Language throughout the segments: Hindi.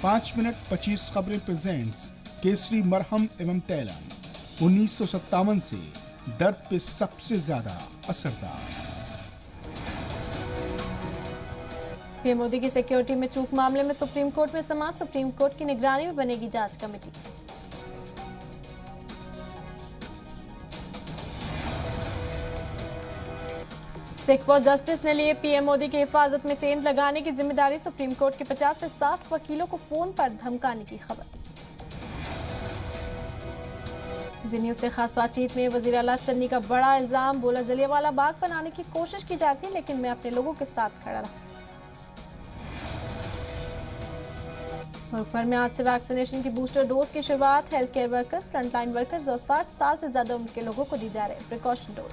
5 मिनट 25 खबरें प्रेजेंट्स केसरी मरहम एवं तैलन 1957 से दर्द पे सबसे ज्यादा असरदार। पीएम मोदी की सिक्योरिटी में चूक मामले में सुप्रीम कोर्ट में समाअत। सुप्रीम कोर्ट की निगरानी में बनेगी जांच कमेटी। सिख फॉर जस्टिस ने लिए पीएम मोदी की हिफाजत में सेंध लगाने की जिम्मेदारी। सुप्रीम कोर्ट के 50 से 60 वकीलों को फोन पर धमकाने की खबर। जी न्यूज से खास बातचीत में वजीर आला चन्नी का बड़ा इल्जाम, बोला जलियांवाला बाग बनाने की कोशिश की जाती है लेकिन मैं अपने लोगों के साथ खड़ा रहा। मुल्क भर में आज से वैक्सीनेशन की बूस्टर डोज की शुरुआत। Health care workers, frontline workers और 60 साल से ज्यादा उम्र के लोगों को दी जा रहे प्रिकॉशन डोज।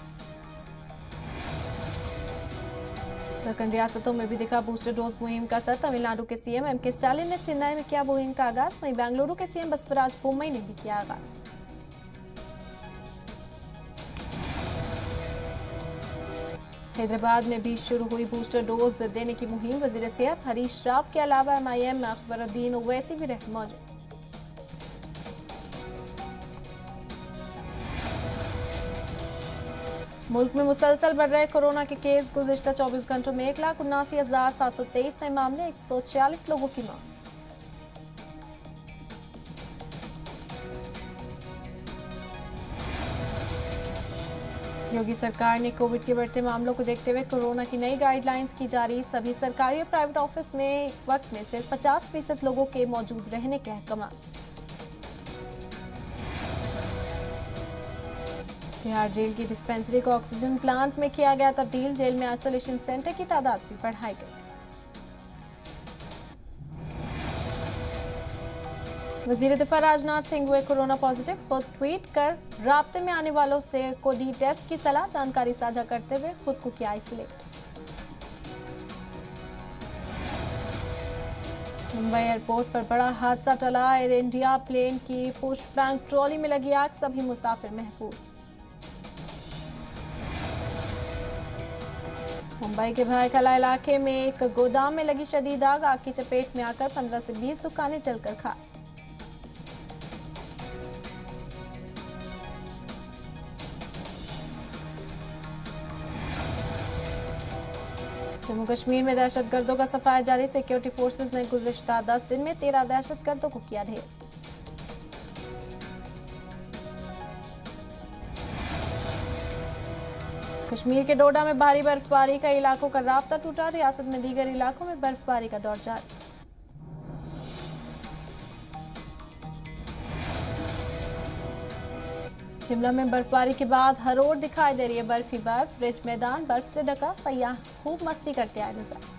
दक्कन रियासतों में भी दिखा बूस्टर डोज मुहिम का असर। तमिलनाडु के सीएम एमके स्टालिन ने चेन्नई में किया मुहिम का आगाज। वहीं बेंगलुरु के सीएम बसवराज बोम्मई ने भी किया आगाज। हैदराबाद में भी शुरू हुई बूस्टर डोज देने की मुहिम। वजीर सेहत हरीश राव के अलावा एमआईएम अकबरुद्दीन ओवैसी भी रहे मौजूद। मुल्क में मुसलसल बढ़ रहे कोरोना के केस। गुज़िश्ता 24 घंटों में 1,79,723 नए मामले, 146 लोगों की मौत। योगी सरकार ने कोविड के बढ़ते मामलों को देखते हुए कोरोना की नई गाइडलाइंस की जारी। सभी सरकारी और प्राइवेट ऑफिस में वक्त में सिर्फ 50% लोगों के मौजूद रहने के अहकाम। तिहाड़ जेल की डिस्पेंसरी को ऑक्सीजन प्लांट में किया गया तब्दील। जेल में आइसोलेशन सेंटर की तादाद भी बढ़ाई गई। वजीर दिफा राजनाथ सिंह हुए कोरोना पॉजिटिव। खुद ट्वीट कर राब्ते में आने वालों से को दी टेस्ट की सलाह। जानकारी साझा करते हुए खुद को किया आइसोलेट। मुंबई एयरपोर्ट पर बड़ा हादसा टला। एयर इंडिया प्लेन की पुश बैंक ट्रॉली में लगी आग, सभी मुसाफिर महफूज। मुंबई के भायखला इलाके में एक गोदाम में लगी शदीद आग। आग की चपेट में आकर 15 से 20 दुकानें जलकर खाक। जम्मू कश्मीर में दहशतगर्दों का सफाया जारी। सिक्योरिटी फोर्सेज ने गुज़िश्ता 10 दिन में 13 दहशतगर्दों को किया ढेर। कश्मीर के डोडा में भारी बर्फबारी, कई इलाकों का राब्ता टूटा। रियासत में दीगर इलाकों में बर्फबारी का दौर जारी। शिमला में बर्फबारी के बाद हर ओर दिखाई दे रही है बर्फ ही बर्फ। रिज मैदान बर्फ से ढका, सयाह खूब मस्ती करते आए नजर।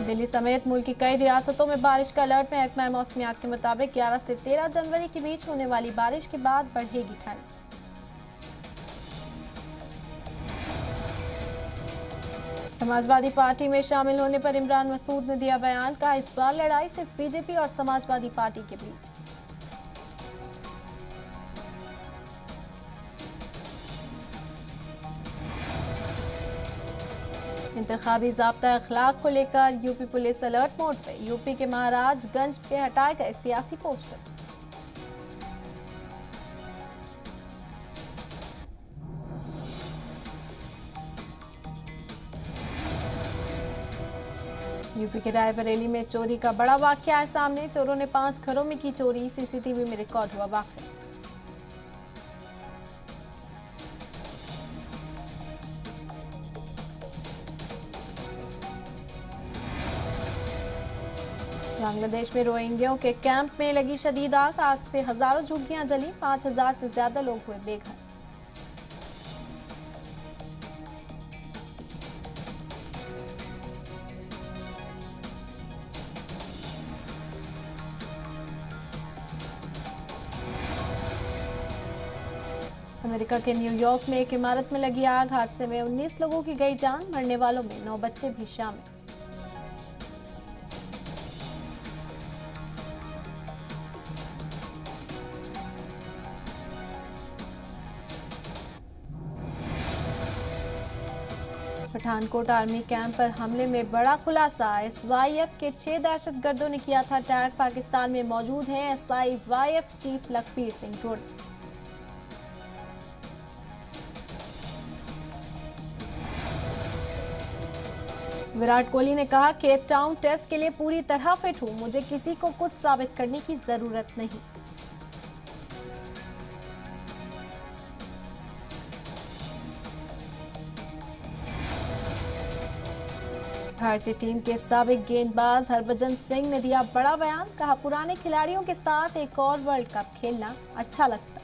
दिल्ली समेत मुल्क की कई रियासतों में बारिश का अलर्ट। महकमा मौसमियात के मुताबिक 11 से 13 जनवरी के बीच होने वाली बारिश के बाद बढ़ेगी ठंड। समाजवादी पार्टी में शामिल होने पर इमरान मसूद ने दिया बयान। कहा इस बार लड़ाई सिर्फ बीजेपी और समाजवादी पार्टी के बीच। इंतखाबी ज़ाब्ता अखलाक को लेकर यूपी पुलिस अलर्ट मोड पे। यूपी के महाराजगंज पे हटाए गए सियासी पोस्टर। यूपी के रायबरेली में चोरी का बड़ा वाकया है सामने। चोरों ने 5 घरों में की चोरी। सीसीटीवी में रिकॉर्ड हुआ वाकया। बांग्लादेश में रोहिंग्याओं के कैंप में लगी शदीद आग। आग से हजारों झुग्गियां जली, 5000 से ज्यादा लोग हुए बेघर। अमेरिका के न्यूयॉर्क में एक इमारत में लगी आग। हादसे में 19 लोगों की गई जान। मरने वालों में 9 बच्चे भी शामिल। पठानकोट आर्मी कैंप पर हमले में बड़ा खुलासा। SYF के 6 दहशतगर्दों ने किया था अटैक। पाकिस्तान में मौजूद हैं SIYF चीफ लखबीर सिंह ढोल। विराट कोहली ने कहा, केप टाउन टेस्ट के लिए पूरी तरह फिट हूं, मुझे किसी को कुछ साबित करने की जरूरत नहीं। भारतीय टीम के साबिक गेंदबाज हरभजन सिंह ने दिया बड़ा बयान। कहा, पुराने खिलाड़ियों के साथ एक और वर्ल्ड कप खेलना अच्छा लगता।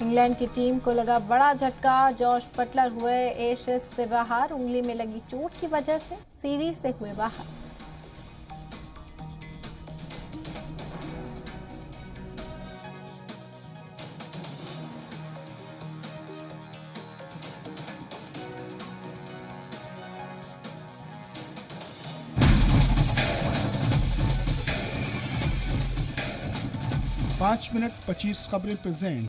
इंग्लैंड की टीम को लगा बड़ा झटका। जॉश बटलर हुए एशेज से बाहर। उंगली में लगी चोट की वजह से सीरीज से हुए बाहर। पाँच मिनट 25 खबरें प्रेजेंट